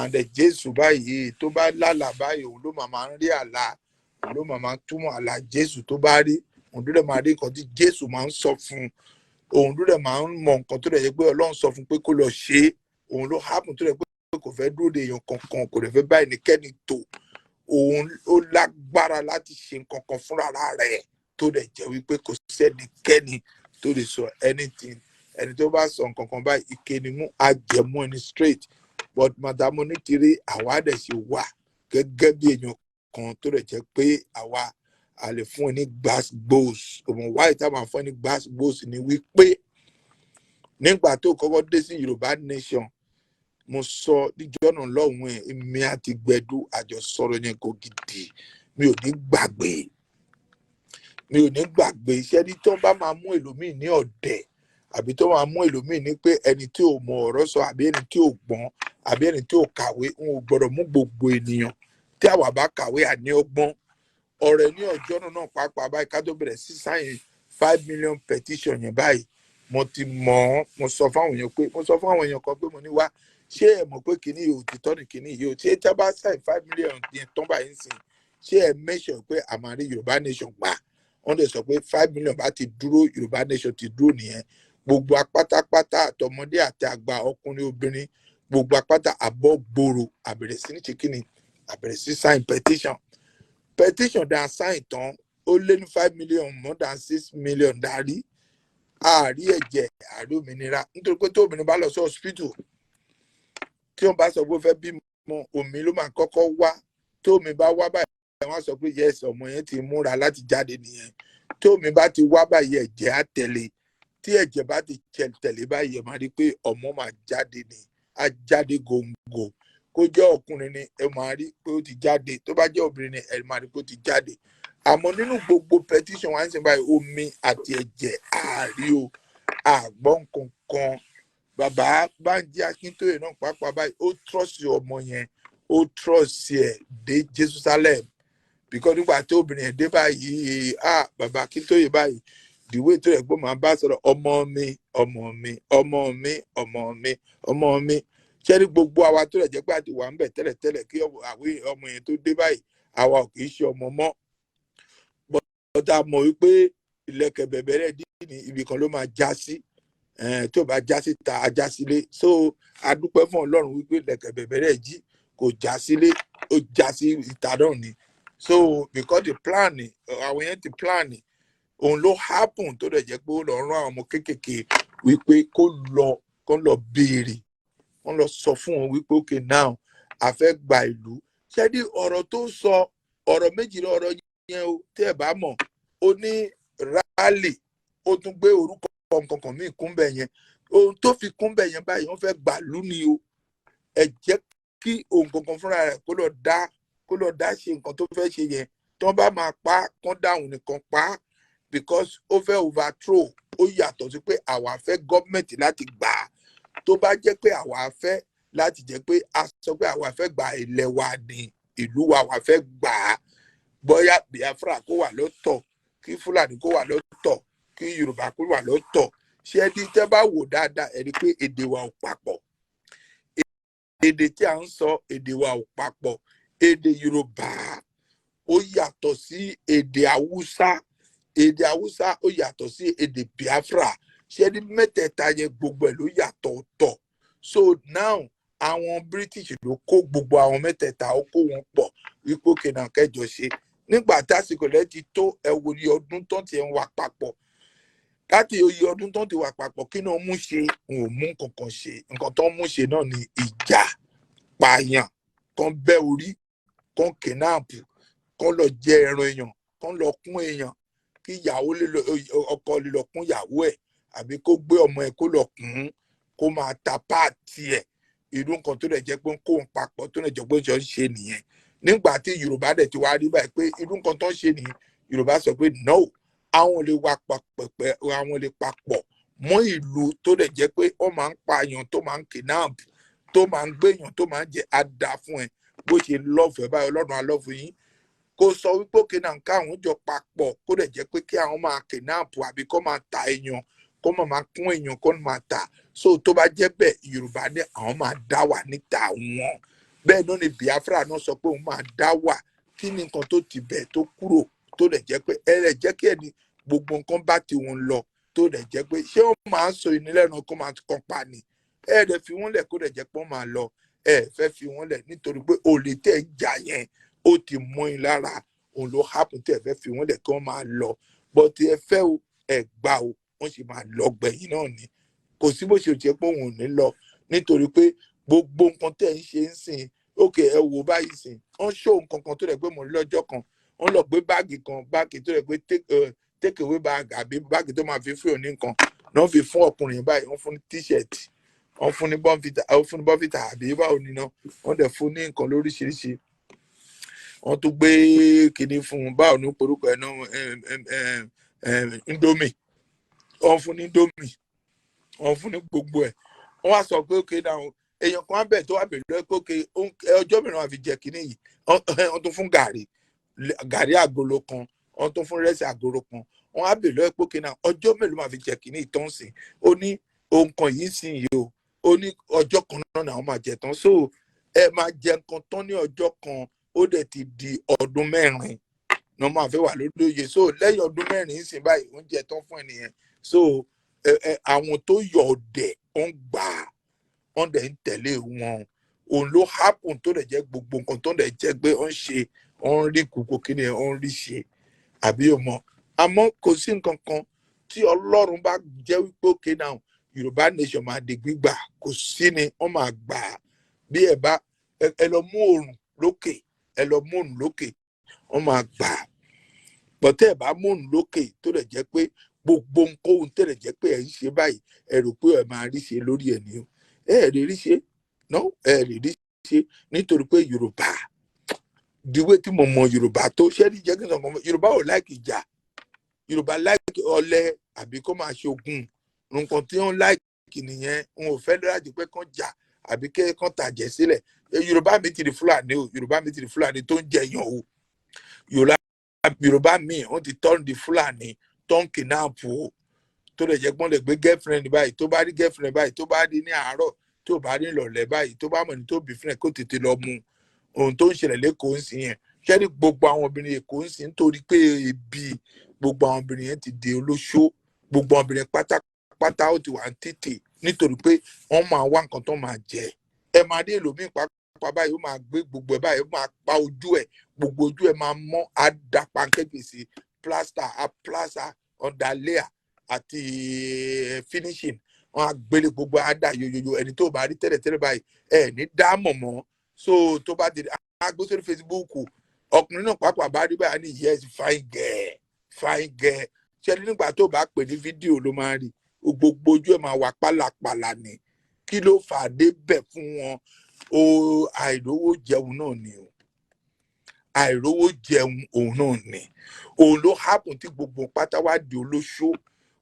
and Jésù báyìí tó bá lálàá báyìí òun ló máa ń rí àlá òun ló máa ń túmọ̀ àlá Jésù tó bá rí òun ló máa rí nǹkan tí Jésù máa ń sọ fún òun ló máa ń mọ nǹkan tó rẹ̀ yẹ pé Ọlọ́run sọ fún pé kó lọ ṣe é òun ló happen tó rẹ̀ pé kò fẹ́ dúró de èèyàn kankan kò rẹ̀ fẹ́ bá ẹnikẹ́ni tó òun ó lágbára láti ṣe nǹkan kan fúnra rẹ̀ tó rẹ̀ jẹ́ wípé kò sẹ́nikẹ́ni tó lè sọ anything ẹni tó bá sọ nǹkan kan báyìí ìkéni mú àjẹmú ẹni straight but madam onítìrí àwa dẹ̀ ṣe wà gẹ́gẹ́ bí èèyàn kan tó rẹ̀ jẹ́ pé àwa a lè fún ẹ ní gbàgbós ọmọ wáyé tá a máa fún ẹ ní gbàgbós ni wípé nígbà tó kọ́kọ́ dé sí Yorùbá nation mo sọ níjọ́ náà lọ́hùn ẹ̀ èmi àti Gbẹ̀du àjọsọ̀rọ̀ yẹn kò gidi mi ò ní gbàgbé iṣẹ́ ní tó bá máa mú ẹlòmíì ní ọ̀dẹ̀ àbí tó máa mú ẹlòmíì ní pé ẹni tí ò mọ ọ̀rọ̀ sọ àbí ẹni tí ò gbọ́n àbí ẹni tí ò kàwé n ò gbọ́dọ̀ mú gbogbo ènìyàn tí àwa bá kàwé àní ọgbọ́n ọ̀rẹ́ ní ọjọ́ náà pàápàá báyìí ká tó bẹ̀rẹ̀ sí sáyẹn 5 million petition yẹn báyìí mo ti mọ̀ ọ́n mo sọ fún àwọn èèyàn kan pé mo ní wá ṣé ẹ mọ̀ pé kìíní yìí òtítọ́ ni kìíní yìí ò tí ẹ bá sáyẹn 5 million yẹn tán báyìí ń sìn ṣé ẹ mẹ́sàn pé àmàrí Yorùbá nation gbà wọ́n dẹ̀ sọ pé 5 million bá ti dúró Yorùbá nation ti dúró nìyẹn gbogbo apátápátá àtọmọdé àti àgbà ọkùnrin obìnrin gbogbo apáta àbọ̀ gbòòrò àbẹ̀rẹ̀ sí ní chikinni àbẹ̀rẹ̀ sí sign petition dá sign tán ó lé ní 5 million more than 6 million dárí àárí ẹ̀jẹ̀ àárí òmìnira nítorí pé tó obìnrin bá lọ sí hospital tí wọ́n bá sọ pé ó fẹ́ bímọ omi ló máa kọ́kọ́ wá tó omi bá wá báyìí wọ́n sọ pé yes ọmọ yẹn ti múra láti jáde nìyẹn tó omi bá ti wá báyìí ẹ̀jẹ̀ á tẹ̀lé tí ẹ̀jẹ̀ bá ti tẹ̀lé báyìí ẹ máa rí pé ọmọ máa jáde ní á jáde gòǹgò kó jẹ́ ọkùnrin ni ẹ máa rí pé ó ti jáde tó bá jẹ́ obìnrin ni ẹ máa rí pé ó ti jáde àmọ́ nínú gbogbo petition wá ń sìn báyìí omi àti ẹ̀jẹ̀ àárí o àgbọ̀n kankan bàbá Bánjí Akíntóyè náà pàápàá báyìí ó trust ọmọ yẹn ó trust ẹ̀ dé Jerusalem because nígbà tí obìnrin ẹ̀ dé báyìí bàbá Akíntóyè báyìí the way tó yẹ pé màá bá sọ̀rọ̀ ọmọ mi ṣẹ́rí gbogbo àwa tó lẹ̀ jẹ́ pé àti wà ń bẹ̀ tẹ́lẹ̀tẹ́lẹ̀ kí ọmọ yẹn tó dé báyìí àwa ò kì í ṣe ọmọ mọ́ bọ́tà mọ̀ wípé ìlẹ̀kẹ̀ bẹ̀bẹ̀rẹ̀ dín ní ibì kan ló máa já sí tó bá já síta ajá sílé so a dúpẹ́ fún Ọlọ́run wípé ìlẹ̀kẹ̀ bẹ̀bẹ̀rẹ̀ jí kò já sílé ó já sí ìta náà ni so because the plan àwọn yẹn ti plan òun ló happen tó dẹ̀ jẹ́ pé ó lọ rán àwọn ọmọ kéékèèké wípé kó lọ béèrè wọ́n lọ sọ fún wọn wípé okay now a fẹ́ gba ìlú ṣẹ́dí ọ̀rọ̀ tó sọ ọ̀rọ̀ méjì lọ́rọ̀ yẹn o tẹ́ ẹ̀ bá mọ̀ ó ní rálì ó tún gbé orúkọ kankan míì kúnbẹ̀ yẹn ohun tó fi kúnbẹ̀ yẹn báyìí wọ́n fẹ́ gbà lú ni o ẹ jẹ́ kí ohun kankan fúnra rẹ̀ kó lọ dá ṣe nǹkan tó fẹ́ ṣe yẹn tí wọ́n bá máa pa kán dáhùn nìkan pa because ó fẹ́ overthrow ó yàtọ̀ sí pé àwa fẹ́ gọ́ọ̀mẹ̀ntì láti gbà á tó bá jẹ́ pé àwa fẹ́ láti jẹ́ pé a sọ pé àwa fẹ́ gba ilẹ̀ wa ní ìlú wa wà fẹ́ gbà á bóyá Biafra kó wà lọ́tọ̀ kí Fúlàní kó wà lọ́tọ̀ kí Yorùbá kó wà lọ́tọ̀ ṣé ẹni tẹ́ bá wò dáadáa ẹni pé èdè wa ò papọ̀ èdè tí a ń sọ èdè wa ò papọ̀ èdè Yorùbá ó yàtọ̀ sí èdè Haúsá ó yàtọ̀ sí èdè Biafra ṣé ní mẹ́tẹ̀ẹ̀ta yẹn gbogbo ẹ̀ ló yàtọ̀ ọ̀tọ̀ so now àwọn British ló kó gbogbo àwọn mẹ́tẹ̀ẹ̀ta ó kó wọn pọ̀ wípé òkè náà kẹjọ ṣe nígbà tásìkò lẹ́ ti tó ẹ̀wò ní ọdún tó ti ń wà papọ̀ láti oyè ọdún tó ti wà papọ̀ kí náà mú ṣe n ò mú kankan ṣe nǹkan tó ń mú ṣe náà ni ìjà pààyàn kan bẹ́ orí kan kidnapu kan lọ jẹ ẹran èèyàn kan lọ kún èèyàn kí ìyàwó ọkọ lè lọ kún ìyàwó ẹ̀ àbí kó gbé ọmọ ẹ̀ kó lọ kún kó máa ta páàtì ẹ̀ irú nǹkan tó lè jẹ́ pé kó ń papọ̀ tó lè jẹ́ pé ó ń ṣe nìyẹn nígbà tí Yorùbá dẹ̀ ti wá rí báyìí pé irú nǹkan tó ń ṣe nìyẹn Yorùbá sọ pé no àwọn lè wà papọ̀ mọ́ ìlú tó lè jẹ́ pé ó máa ń pààyàn tó máa ń kidnap tó máa ń gbéyàn tó máa ń jẹ àdá fún ẹ bó ṣe lọ́fẹ̀ẹ́ báyìí Ọlọ́run alọ́fun yín kó sọ wípé òkè náà káwọn jọ papọ̀ kó lè jẹ́ pé kí àwọn máa kidnap àbí kó máa ta èèyàn kó máa kún èèyàn kó máa ta so tó bá jẹ́ bẹ́ẹ̀ Yorùbá ní àwọn máa dá wà níta wọn bẹ́ẹ̀ náà ni Biafra náà sọ pé òun máa dá wà kí ni nǹkan tó ti bẹ̀ tó kúrò tó lè jẹ́ pé ẹ lè jẹ́ kí ẹni gbogbo nǹkan bá ti wọn lọ tó lè jẹ́ pé ṣé wọ́n máa ń sọ ìnílẹ̀nu kó máa kàn pa ni ẹ lè fi wọ́n lẹ̀ kó lè jẹ́ pé wọ́n máa lọ ẹ fẹ́ fi wọ́n lẹ̀ nítorí pé olè tẹ̀ ń jà yẹn ó ti mọ́ in lára òun ló hápùn tẹ̀ fẹ́ fi wọ́n lẹ̀ kí wọ́n máa lọ bọ́tí ẹ fẹ́ o ẹ gbà o wọ́n sì máa lọ gbẹ̀yìn náà ni kò sí bó ṣe jẹ́ pé òun ò ní lọ nítorí pé gbogbo nǹkan tẹ̀ ń ṣe ń sìn ókè ẹ wò báyìí sìn wọ́n ṣó nǹkan kan tó rẹ̀ pé mò ń lọ́jọ́ kan wọ́n lọ gbé báàgì tó rẹ̀ pé take away bag àbí báàgì tó máa fi fún òní nǹkan náà fi fún ọkùnrin báyìí wọ́n fún t-shirt wọ́n fún ní bọ́fìtà àbí báwo ni náà wọ́n dẹ̀ fún ní nǹkan lóríṣiríṣi wọ́n tún gbé kinní fún un báwo ní porúkọ ẹ̀ náà indomie wọ́n fún ní indomie wọ́n fún ní gbogbo ẹ̀ wọ́n wá sọ pé ókè náà èèyàn kan á bẹ̀ tó wà bẹ̀ lọ́wọ́ pé ókè ọjọ́ mìíràn wà fi jẹ kinní yìí wọ́n tún fún gàrí àgolo kan wọ́n tún fún rẹ́sì àgolo kan wọ́n á bẹ̀ lọ́wọ́ pé ókè náà ọjọ́ mélòó máa fi jẹ kinní ìtọ́nsìn ó ní ohun kan yìí sìn yìí o ó ní ọjọ́ kan náà wọ́n máa jẹ tán so ẹ máa jẹ nǹkan tán ní ọjọ́ kan ó dẹ̀ ti di ọdún 4 náà máa fẹ́ wà lódòye so lẹ́yìn ọdún 4 ń sìn báyìí oúnjẹ tán fún ẹnìyẹn so àwọn tó yọ ọ̀dẹ̀ wọ́n gbà wọ́n dẹ̀ ń tẹ̀lé wọn òun ló happen tó dẹ̀ jẹ́ gbogbo nǹkan tó dẹ̀ jẹ́ pé wọ́n ṣe wọ́n rí kókó kí ni wọ́n rí ṣe àbí ọmọ àmọ́ kò sí nǹkan kan tí Ọlọ́run bá jẹ́ wípé òkè náà Yorùbá nation máa di gbígbà kò sí ni wọ́n máa gbà bí ẹ bá ẹ lọ mú òrùn lókè ẹ lọ mú òrùn lókè wọ́n máa gbà bọ́tẹ́ ẹ bá mú òrùn lókè tó dẹ̀ jẹ́ pé gbogbo nǹkan tó dẹ̀ jẹ́ pé ẹ ń ṣe báyìí ẹ rò pé ẹ máa rí ṣe lórí ẹ̀ ni o ẹ lè rí ṣe no ẹ lè rí ṣe nítorí pé Yorùbá diwé tí mo mọ Yorùbá tó ṣẹ́ni jẹ́ kí n sọ̀kan Yorùbá ò láìkì ìjà Yorùbá láìkì ọ̀lẹ àbí kó máa ṣe ogun nǹkan tí wọ́n láìkì nìyẹn wọn ò fẹ́ láti pé kán jà àbí kán tàjẹ̀ sílẹ̀ Yorùbá mi ti di Fúlàní o Yorùbá mi ti di Fúlàní tó ń jẹyàn o Yorùbá mi wọ́n ti tọ́nu di Fúlàní tó ń kidnap o tó lè jẹ́ pọ́n lè gbé girlfriend báyìí tó bá rí girlfriend báyìí tó bá rí ní àárọ̀ tó bá rí ìrọ̀lẹ́ báyìí tó bá mọ̀ ní tó bí friend kó tètè lọ mú ohun tó ń ṣẹlẹ̀ lẹ́kọ̀ọ́ ń sìn yẹn ṣẹ́ni gbogbo àwọn obìnrin Èkó ń sìn nítorí pé ebi gbogbo àwọn obìnrin yẹn ti di olóṣó gbogbo àwọn obìnrin pátápátá ó ti wà ní títì nítorí pé wọ́n máa wá nǹkan tó máa jẹ ẹ máa dé ẹlòmíì pápá báyìí ó máa gbé gbogbo ẹ báyìí ó máa pa ojú ẹ gbogbo ojú ẹ máa mọ́ àdàpàǹkẹ́gbè sí plaster ọ̀dàlẹ́à àti finishing wọn á gbélé gbogbo àdá yoyoyo ẹni tó bá rí tẹ́lẹ̀tẹ́lẹ̀ báyìí ẹ ní dáàmọ̀ mọ́ so tó bá ti gbé sórí Facebook ọkùnrin náà pàápàá bá rí báyìí ní yes fine girl ṣẹlẹ̀ nígbà tó bá pè ní fídíò ló máa rí gbogbo ojú ẹ̀ máa wà pálapàla ni kí ló fà á débẹ̀ fún wọn o àìrówó jẹun náà ni o àìrówó jẹun òun náà ni òun ló happen tí gbogbo pátá wá di olóṣó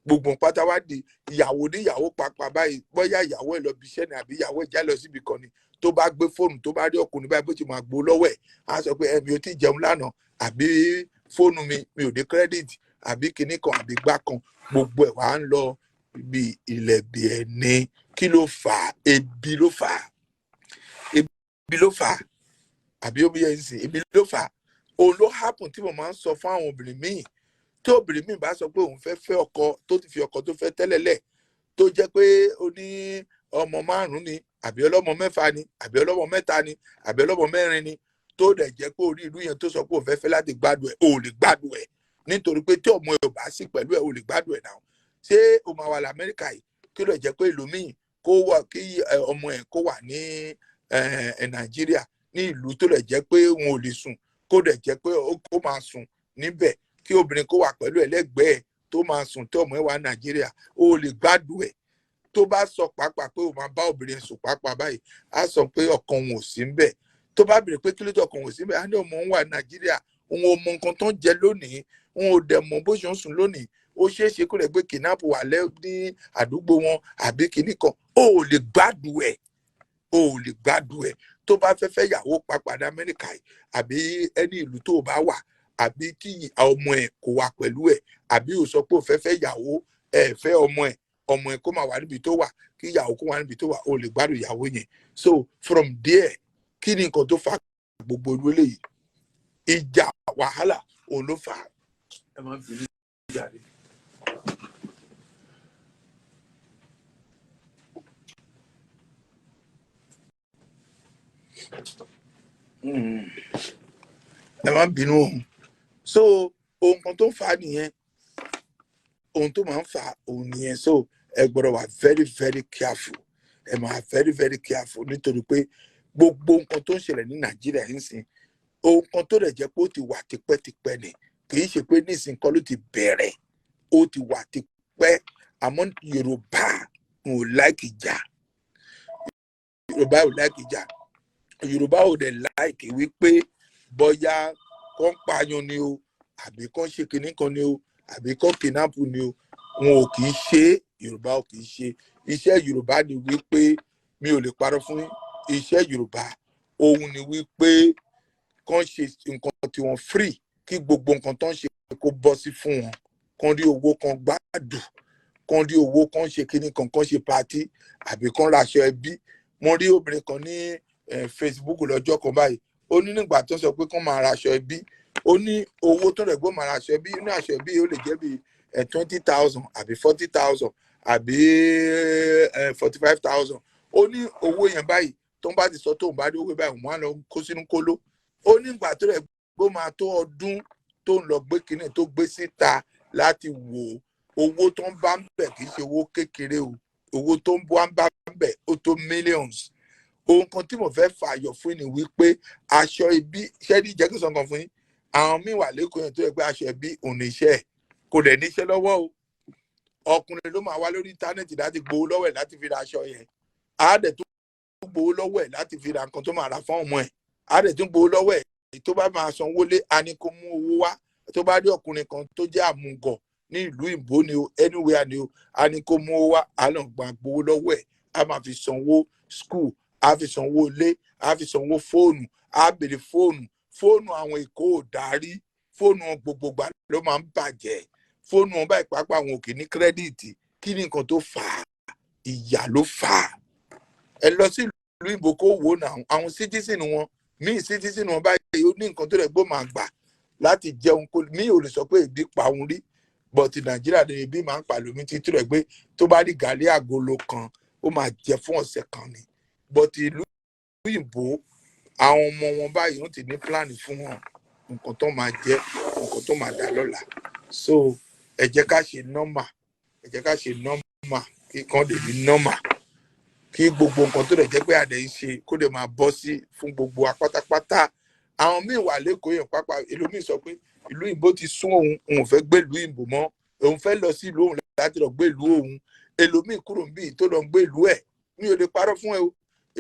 gbogbo pátá wá di ìyàwó níyàwó pàápàá báyìí bóyá ìyàwó ẹ̀ lọ bí iṣẹ́ ni àbí ìyàwó ẹ̀ já lọ síbi kan ni tó bá gbé fóònù tó bá rí ọkùnrin báyìí bó ti máa gbó lọ́wọ́ ẹ̀ á sọ pé ẹ̀mí ò tí jẹun lánàá àbí fóònù mi ò dé credit àbí kinní kan àbí gbá kan gbogbo ẹ̀ wá ń lọ bí ilẹ̀ bí ẹ̀ ní kí ló fà á ebi ló fà á àbí ó bí ẹ̀ ń sìn ebi ló fà á òun ló happen tí mo máa ń sọ fún àwọn obìnrin míì tí obìnrin míì bá sọ pé òun fẹ́ ọkọ tó ti fi ọkọ tó fẹ́ tẹ́lẹ̀lẹ̀ tó jẹ́ pé ó ní ọmọ 5 ni àbí ọlọ́mọ 6 ni àbí ọlọ́mọ 3 ni àbí ọlọ́mọ 4 ni tó dẹ̀ jẹ́ pé orí ìlú yẹn tó sọ pé òun fẹ́ láti gbádùn ẹ̀ ò lè gbádùn ẹ̀ nítorí pé tí ọmọ ẹ̀ ò bá sí pẹ̀lú ẹ̀ ò lè gbádùn ẹ̀ náà ṣé o máa wà lamẹ́ríkà yìí kí ló jẹ́ pé ìlú míì kó wà kí ọmọ ẹ̀ kó wà ní Nàìjíríà ní ìlú tó dẹ̀ jẹ́ pé wọn ò lè sùn kó dẹ̀ jẹ́ pé kó máa sùn níbẹ̀ kí obìnrin kó wà pẹ̀lú ẹlẹ́gbẹ̀ẹ́ tó máa sùn tí ọmọ ẹ̀ wà Nàìjíríà ó lè gbádùn ẹ̀ tó bá sọ pàápàá pé ó máa bá obìnrin sùn pàápàá báyìí á sọ pé ọkàn òun ò sí ńbẹ̀ tó bá béèrè pé kí ló tó ọkàn òun ò sí ńbẹ̀ á ní ọmọ òun wà Nàìjíríà òun ò mọ nǹkan tó ń jẹ lónìí òun ò dẹ̀ mọ bó ṣe ń sùn lónìí ó ṣeé ṣe kó lè gbé kidnap wà ní àdúgbò wọn àbí kinní kan ó lè gbádùn ẹ̀ tó bá fẹ́ yàwó pàápàá ní Amẹ́ríkà yìí àbí ẹni ìlú tó bá wà àbí kí ọmọ ẹ̀ kó wà pẹ̀lú ẹ̀ àbí ò sọ pé ò fẹ́ yàwó ẹ̀ fẹ́ ọmọ ẹ̀ kó máa wà níbi tó wà kí ìyàwó kó wà níbi tó wà ó lè gbádùn ìyàwó yẹn so from there kí ni nǹkan tó fà gbogbo ìlú eléyìí ìjà wàhálà òun ló fà ẹ máa ń fi ní ìjà rẹ. ẹ má bínú òun so ohun kan tó ń fà á nìyẹn ohun tó máa ń fà á òun nìyẹn so ẹ gbọ́dọ̀ wà very very careful ẹ máa very very careful nítorí pé gbogbo nǹkan tó ń ṣẹlẹ̀ ní Nàìjíríà ń sìn ohun kan tó dẹ̀ jẹ́ pé ó ti wà tipẹ́tipẹ́ ni kì í ṣe pé nísìnyí kan ló ti bẹ̀rẹ̀ ó ti wà tipẹ́ àmọ́ Yorùbá ò láìkì jà Yorùbá ò like ìjà, Yorùbá ò dẹ̀ like wípé bóyá kán pààyàn ni o àbí kán ṣe kinní kan ni o àbí kán kidnap ni o, wọn ò kì í ṣe, Yorùbá ò kì í ṣe. Iṣẹ́ Yorùbá ni wípé mi ò lè parọ́ fún yín, iṣẹ́ Yorùbá òun ni wípé kán ṣe nǹkan tí wọ́n free, kí gbogbo nǹkan tó ń ṣe kó bọ́ sí fún wọn, kán rí owó kan gbádùn, kán rí owó kan ṣe kinní kan ṣe party àbí kán raṣọ ẹbí. Mo rí obìnrin kan ní Facebook lọ́jọ́ kan báyìí, ó ní nígbà tó sọ pé kán máa raṣọ ẹbí, ó ní owó tó rẹ̀ gbọ́ máa raṣọ ẹbí, ní aṣọ ẹbí ó lè jẹ́ bí 20,000 àbí 40,000 àbí 45,000. ó ní owó yẹn báyìí tó ń bá ti sọ tó ń bá rí owó báyìí wọ́n á lọ kó sínú kóló. Ó ní ìgbà tó rẹ̀ gbọ́ máa tó ọdún tó ń lọ gbé kinní tó gbé síta láti wò owó tó ń bá ń bẹ̀ kì í ṣe owó kékeré o, owó tó ń bá ń bẹ̀ ó tó millions. Ohun kan tí mo fẹ́ fààyọ̀ fún ni wípé aṣọ ẹbí ṣẹ́rí jẹ́ kí n sọ nǹkan fún yín, àwọn míì wà lẹ́kọ̀ọ́ yẹn tó yẹ pé aṣọ ẹbí òun ní iṣẹ́ ẹ̀, kò dẹ̀ níṣẹ́ lọ́wọ́ o. Ọkùnrin ló máa wá lórí íńtánẹ́ẹ̀tì láti gbowó lọ́wọ́ ẹ̀ láti fi ra aṣọ yẹn, á dẹ̀ tún gbowó lọ́wọ́ ẹ̀ láti fi ra nǹkan tó máa ra fún ọmọ ẹ̀, á dẹ̀ tún gbowó lọ́wọ́ ẹ̀ tó bá máa sanwó lé, a ní kó mú owó wá. Tó bá rí ọkùnrin kan tó jẹ́ àmúgọ̀ ní ìlú ìbò ni o, anywhere ni o, a ní kó mú owó wá, á lọ gbà gbowó lọ́wọ́ ẹ̀, á máa fi sanwó school, á fi sanwó ilé, á fi sanwó fóònù, á béèrè fóònù àwọn èkó ò darí, fóònù gbogbogbà ló máa ń bàjẹ́, fóònù wọn báyìí pàápàá àwọn òkè ní kírẹ́dìtì. Kí ni nǹkan tó fà á? Ìyà ló fà á. Ẹ lọ sí ìlú ìbò kó wò náà, àwọn citizen wọn, míì citizen wọn báyìí ó ní nǹkan tó rẹ̀ gbó máa gbà láti jẹun, kó míì ò lè sọ pé ìdí pa òun rí, but Nàìjíríà ni ibi máa ń pàlómi títí rẹ̀ pé tó bá rí gàrí àgolo kan ó máa jẹ fún ọ̀sẹ̀ kan ni. But ìlú ìbò àwọn ọmọ wọn báyìí wọ́n ti ní plan fún wọn, nǹkan tó máa jẹ, nǹkan tó máa dà lọ́la. So ẹ jẹ́ ká ṣe normal, ẹ jẹ́ ká ṣe normal, kí kan lè ní normal, kí gbogbo nǹkan tó lè jẹ́ pé àdé ń ṣe kó lè máa bọ́ sí fún gbogbo wa pátápátá. Àwọn míì wà lẹ́kọ̀ọ́ yẹn pápá, ẹlòmíì sọ pé ìlú ìbò ti sún òun fẹ́ gbé ìlú ìbò mọ́, òun fẹ́ lọ sí ìlú òun láti lọ gbé ìlú òun. Ẹlòmíì kúrò níbí tó lọ gbé ìlú ẹ̀, mi ò lè parọ́ fún ẹ o,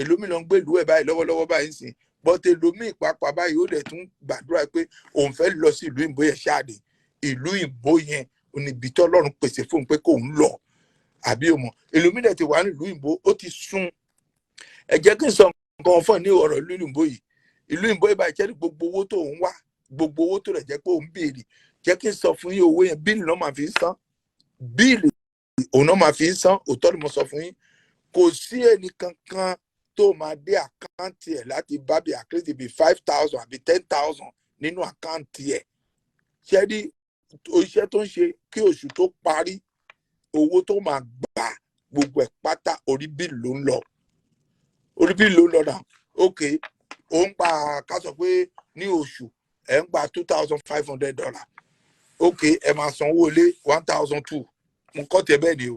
ẹlòmíì lọ gbé ìlú ẹ̀ báyìí lọ́wọ́lọ́wọ́ báyìí sìn, but ẹlòmíì pàápàá báyìí ó dẹ̀ tún gbàdúrà pé òun fẹ́ lọ sí ìlú ìbò yẹn ṣáàdì, ìlú ìbò yẹn oníbi tí Ọlọ́run pèsè fún un pé kò ń lọ, àbí o mọ̀. Ẹlòmíì dẹ̀ ti wà ní ìlú ìbò, ó ti sún. Ẹ jẹ́ kí n sọ nǹkan fún ní ọ̀rọ̀ ìlú ìbò yìí. Ìlú ìbò yìí báyìí jẹ́ gbogbo owó tó ń wá, gbogbo owó tó rẹ̀ jẹ́ pé òun béèrè, jẹ́ kí n sọ fún yín owó yẹn bíìlì náà máa fi ń san, bíìlì òun náà máa fi ń san, òótọ́ ni mo sọ fún yín. Kò sí ẹnì kankan tó máa dé àkáǹtì ẹ̀ láti bá bí àkírètì bí 5,000 àbí 10,000 nínú àkáǹtì ẹ̀. Ṣé rí iṣẹ́ tó ń ṣe kí oṣù tó parí, owó tó máa gbà gbogbo ẹ̀ pátá orí bíìlì ló ń lọ, orí bíìlì ló ń lọ náà. Ok, ó ń pa ká sọ pé ní oṣù ẹ̀ ń gba $2,500. Ok, ẹ máa sanwó ilé 1,200, mo kọ́ tẹ bẹ́ẹ̀ ni o.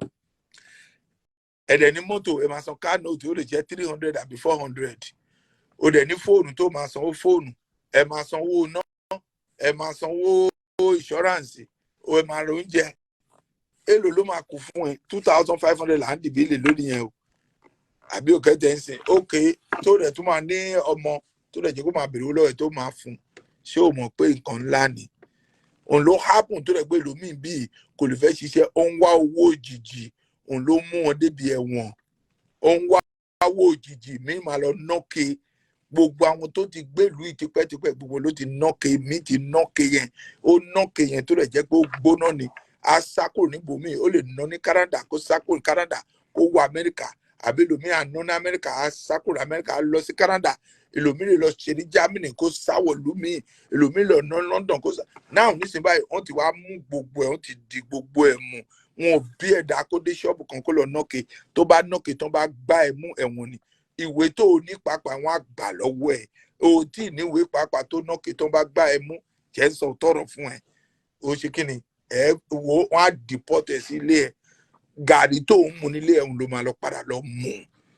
Ẹ̀dẹ̀ ní mọ́tò ẹ máa san car note ó lè jẹ́ 300 àbí 400. O dẹ̀ ní fóònù tó máa sanwó fóònù, ẹ máa sanwó iná, ẹ máa sanwó insurance, ẹ máa ra oúnjẹ. Èlò ló máa kù fún ẹ? 2,500 là ń dìbílẹ̀ lórí yẹn o. Àbí òkè tẹ̀ ń sìn, ok, tó rẹ̀ tó máa ní ọmọ tó rẹ̀ jẹ́ kó máa bèrè lọ́wọ́ ẹ̀ tó máa fún. Ṣé o mọ̀ pé nǹkan ńlá ni? Òun ló happen tó rẹ̀ pé lómìn bíi kò lè fẹ́ ṣiṣẹ́, ó ń wá owó òjijì, òun ló mú wọn débi ẹ̀wọ̀n. Ó ń wá owó òjijì, míì máa lọ nọ́ọ̀kẹ́. Gbogbo àwọn tó ti gbèlú ìtipẹ́tipẹ́ gbogbo ló ti nọ́ọ̀kẹ́, míì ti nọ́ọ̀kẹ́ yẹn, ó nọ́ọ̀kẹ́ yẹn tó rẹ̀ jẹ́ pé ó gbóná ni. A sá kúrò níbòmíì, ó lè ná ní Canada, kó sá kúrò ní Canada kó wọ Amẹ́ríkà, àbí ẹlòmíì àná ní Amẹ́ríkà, á sá kúrò ní Amẹ́ríkà á lọ sí Canada, ẹlòmíì lè lọ ṣe ní Germany kó sáwọ̀ lùmíì, ẹlòmíì lọ ná London kó sá. Náà nísìnyí báyìí wọ́n ti wá mú gbogbo ẹ̀, wọ́n ti di gbogbo ẹ̀ mú. Wọn ò bí ẹ̀dá kó dé ṣọ́ọ̀bù kan kó lọ nọ́ọ̀kẹ́, tó bá nọ́ọ̀kẹ́ tán bá gbá ẹ̀ mú ẹ̀wọ̀n ni. Ìwé tó o ní pàápàá wọn á gbà lọ́wọ́ ẹ̀, o tí ì níwèé pàápàá tó nọ́ọ̀kẹ́ tán bá gbá ẹ̀ mú, jẹ́ ń sọ tọrọ fún ẹ. O ṣe kí ni? Ẹ wo wọn á deport ẹ sí ilé ẹ, gàrí tó ń mu nílé ẹ̀hún ló máa lọ padà lọ mú.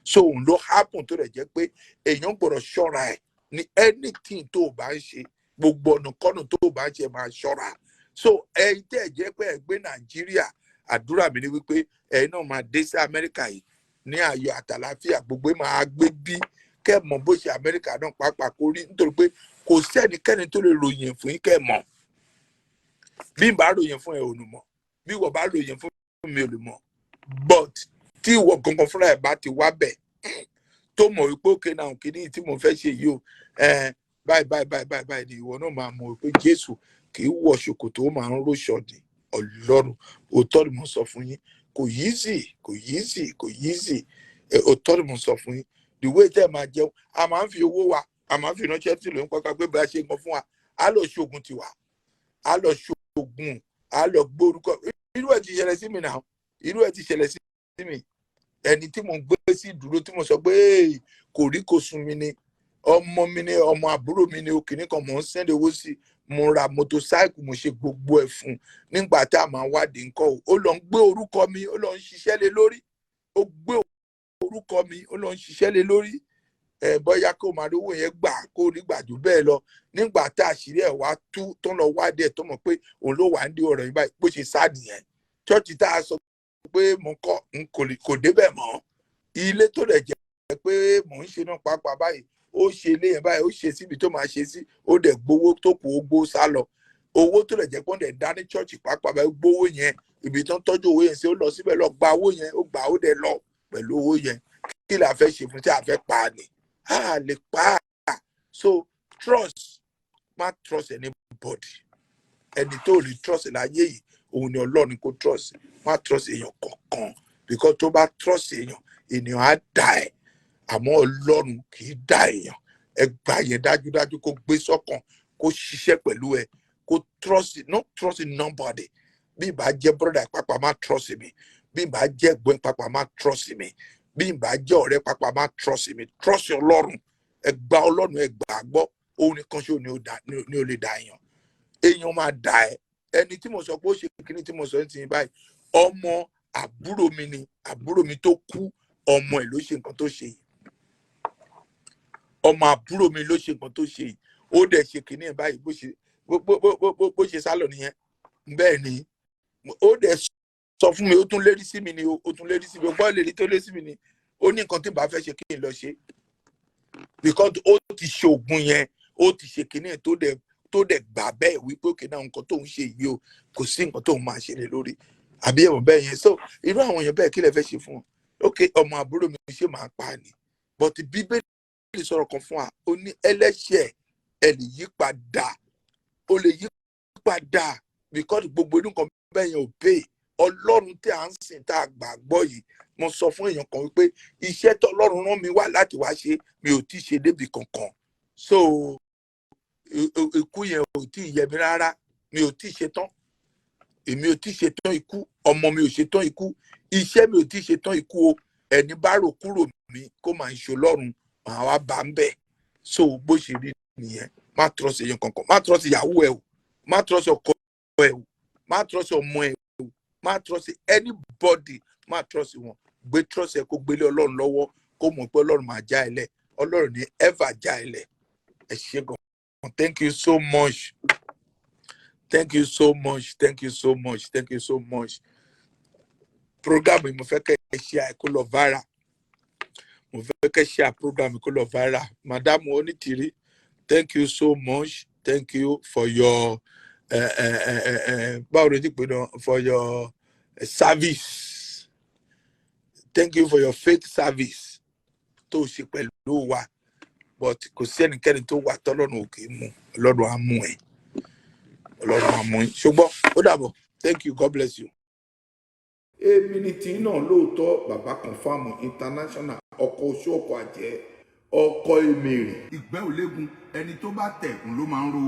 So òun ló happen tó rẹ̀ jẹ́ pé èèyàn gbọ́dọ̀ ṣọ́ra ẹ̀ ní anything tó o bá ń ṣe, gbogbo ọ̀nà kọ́nà tó o bá ń ṣe máa ṣọ́ra. So ẹ̀yin tẹ́ ẹ̀ jẹ́ pé ẹ̀ gbé Nàìjíríà, àdúrà mi ni wípé ẹ̀yin náà máa dé sí Amẹ́ríkà yìí, ní ayọ̀ àtàlàáfíà gbogbo máa gbé bí kẹ́ mọ̀ bó ṣe Amẹ́ríkà náà pàápàá kó rí nítorí pé kò sẹ́nikẹ́ni tó lè ròyìn fún yín kẹ́ mọ̀ bí n bá ròyìn fún ẹ ò ní mọ̀ bí ìwọ bá ròyìn fún mi ò lè mọ̀ but tí ìwọ gangan fúnra ẹ̀ bá ti wá bẹ̀ tó mọ̀ wípé òkè náà kìíní tí mo fẹ́ ṣe yìí o báyìí ni ìwọ náà máa mọ̀ wípé Jésù kì í wọ ṣòkòtò ó máa ń róṣọ ní Ọlọ́run òótọ́ ni mo sọ fún yín kò yíìsì òótọ́ ni mo sọ fún yín the way tẹ́ ẹ máa jẹun a máa ń fi owó wa a máa ń fi ránṣẹ́ sí lóyún pápá pé bá a ṣe ń gan fún wa á lọ ṣoògùn tiwa á lọ ṣoògùn á lọ gbé orúkọ irú ẹ̀ ti ṣẹlẹ̀ sí mi náà irú ẹ̀ ti ṣẹlẹ̀ sí mi ẹni tí mo gbé sí dúró tí mo sọ pé kò rí kò sùn mi ni ọmọ mi ni ọmọ àbúrò mi ni òkìní kan mò ń sẹ́ndẹ̀ owó sí mo ra motorcycle mo ṣe gbogbo ẹ̀ fún nígbà tá a máa wádìí nǹkan ó lọ ń gbé orúkọ mi ó lọ ń ṣiṣẹ́ lé lórí ó gbé orúkọ mi ó lọ ń ṣiṣẹ́ lé lórí bóyá kó máa rówó yẹn gbà kó rí gbàdú bẹ́ẹ̀ lọ nígbà tá àṣírí ẹ̀ wá tú tó ń lọ wádìí ẹ̀ tó mọ̀ pé òun ló wà ń dé ọ̀rọ̀ yìí báyìí bó ṣe sáàdì yẹn chọ́ọ̀chì tá a sọ pé mo kọ́ kò débẹ̀ mọ́ ilé tó dẹ̀ jẹ́ pé mò ń ṣe náà pàápàá báyìí ó ṣe ilé yẹn báyìí ó ṣe síbi tó máa ṣe sí ó dẹ̀ gbowó tó kù ó gbó sá lọ owó tó dẹ̀ jẹ́ pé wọ́n dẹ̀ dá ní chọ́ọ̀chì pàápàá báyìí gbówó yẹn ibi tó ń tọ́jú owó yẹn sí ó lọ síbẹ̀ lọ gba owó yẹn ó gbà ó dẹ̀ lọ pẹ̀lú owó yẹn kí la fẹ́ ṣe fún tí a fẹ́ pa á ni a lè pa á so trust má trust anybody ẹni tó lè trust láyé yìí òun ni Ọlọ́run kò trust má trust èèyàn kankan because tó bá trust èèyàn á dà ẹ́ àmọ́ Ọlọ́run kì í dà èèyàn ẹ gbà yẹn dájúdájú kó gbé sọ́kàn kó ṣiṣẹ́ pẹ̀lú ẹ kó trust not trust nobody bí ìbá jẹ́ brother pàpà má trust mi bí ìbá jẹ́ ẹ̀gbọ́n pàpà má trust mi bí ìbá jẹ́ ọ̀rẹ́ pàpà má trust mi trust Ọlọ́run ẹ gbà Ọlọ́run ẹ gbà gbọ́ òun nìkan ṣó ni ó lè dà èèyàn máa dà ẹ́ ẹni tí mo sọ pé ó ṣe kíní tí mo sọ ní ti báyìí ọmọ àbúrò mi ni àbúrò mi tó kú ọmọ ẹ̀ ló ṣe nǹkan tó ṣe yìí ọmọ àbúrò mi ló ṣe nǹkan tó ṣe yìí ó dẹ̀ ṣe kíní ẹ̀ báyìí bó ṣe sálọ nìyẹn bẹ́ẹ̀ ni ó dẹ̀ sọ fún mi ó tún lérí sí mi ni ó tún lérí sí mi ó gbọ́ lérí tó lérí sí mi ni ó ní nǹkan tí bá fẹ́ ṣe kí n lọ ṣe because ó ti ṣe ògùn yẹn ó ti ṣe kíní ẹ̀ tó dẹ̀ gbà bẹ́ẹ̀ wípé òkè náà nǹkan tóun ṣe yìí o kò sí nǹkan tóun máa ṣe lé lórí àbí ẹ̀wọ̀n bẹ́ẹ̀ yẹn so irú àwọn èèyàn bẹ́ẹ̀ kí lẹ fẹ́ ṣe fún wọn òkè ọmọ àbúrò mi ṣe máa pa ni but Bíbélì sọ̀rọ̀ kan fún wa ó ní ẹlẹ́ṣẹ̀ ẹ lè yí padà ó lè yí padà because gbogbo inú kan bẹ́ẹ̀ yẹn ò pè Ọlọ́run tí à ń sìn tá a gbàgbọ́ yìí mo sọ fún èèyàn kan wípé iṣẹ́ tọ́lọ́run rán mi wá láti wá ṣe mi ò tí ì ṣe débi kankan so ikú yẹn ò tí ì yẹ mi rárá mi ò tí ì ṣe tán èmi ò tí ì ṣe tán ikú ọmọ mi ò ṣe tán ikú iṣẹ́ mi ò tí ì ṣe tán ikú o ẹni bá rò kúrò mi kó máa ń ṣe Ọlọ́run màá wá bá ń bẹ̀ so bó ṣe rí nìyẹn má trust èèyàn kankan má trust ìyàwó ẹ o má trust ọkọ ẹ o má trust ọmọ ẹ o má trust anybody má trust wọn gbé trust ẹ kó gbélé Ọlọ́run lọ́wọ́ kó mọ̀ pé Ọlọ́run máa já ẹ lẹ̀ Ọlọ́run ní ever já ẹ lẹ̀ ẹ ṣé gan. Thank you so much. Thank you so much. Thank you so much. Thank you so much. Program mo fẹ́ kẹ́ share kó lọ viral. Mo fẹ́ kẹ́ share program kó lọ viral. Madam Onitiri, thank you so much. Thank you for your for your service. Thank you for your faith service. Tó ṣe pẹ̀lú wa. But kò sí ẹnikẹ́ni tó wà tọ́lọ́run òkè mú Ọlọ́run á mú ẹ Ọlọ́run á mú ẹ ṣùgbọ́n ó dàbọ̀ thank you God bless you. èmi ni tí náà lóòótọ́ bàbá confam international ọkọ̀ oṣù ọkọ̀ àjẹ́ ọkọ̀ èmèrè ìgbẹ́ òlégun ẹni tó bá tẹ̀gùn ló máa ń ro